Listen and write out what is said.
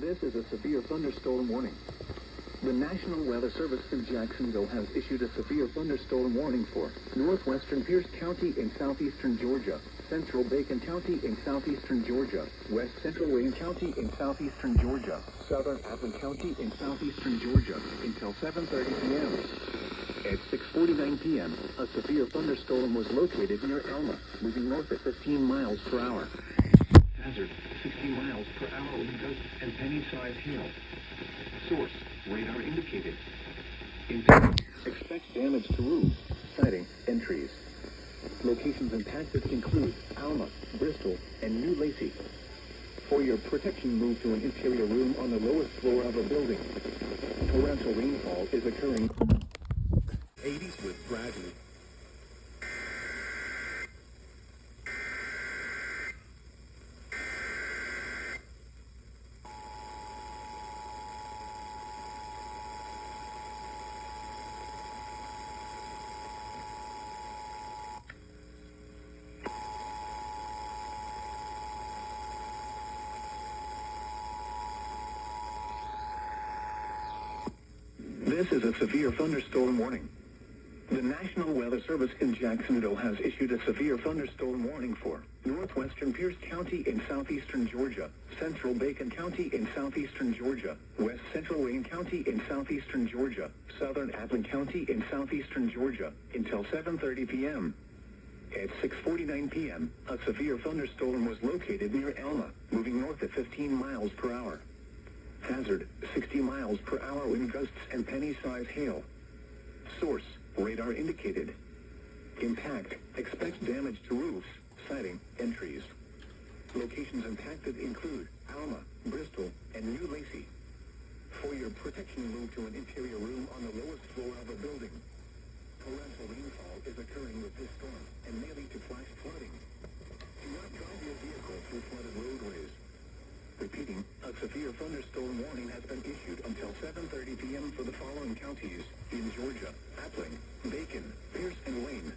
This is a severe thunderstorm warning. The National Weather Service in Jacksonville has issued a severe thunderstorm warning for northwestern Pierce County in southeastern Georgia, central Bacon County in southeastern Georgia, west central Wayne County in southeastern Georgia, southern Appling County in southeastern Georgia, until 7:30 p.m. At 6:49 p.m., a severe thunderstorm was located near Elma, moving north at 15 miles per hour. Hazard, 60 miles per hour wind gusts and penny-sized hail. Source, radar indicated. Impact, expect damage to roofs, siding, and trees. Locations impacted include Alma, Bristol, and New Lacey. For your protection, move to an interior room on the lowest floor of a building. Torrential rainfall is occurring. 80s with Bradley. This is a severe thunderstorm warning. The National Weather Service in Jacksonville has issued a severe thunderstorm warning for northwestern Pierce County in southeastern Georgia, central Bacon County in southeastern Georgia, west central Wayne County in southeastern Georgia, southern Appling County in southeastern Georgia, until 7:30 p.m. At 6:49 p.m., a severe thunderstorm was located near Elma, moving north at 15 miles per hour. Hazard, 60 miles per hour wind gusts and penny-sized hail. Source, radar indicated. Impact, expect damage to roofs, siding, and trees. Locations impacted include Alma, Bristol, and New Lacey. For your protection, move to an interior room on the lowest floor of a building. Torrential rainfall is occurring with this storm and may lead to flash flooding. Do not drive your vehicle through flooded roadways. Repeating, a severe thunderstorm warning has been issued until 7:30 p.m. for the following counties in Georgia: Appling, Bacon, Pierce, and Wayne.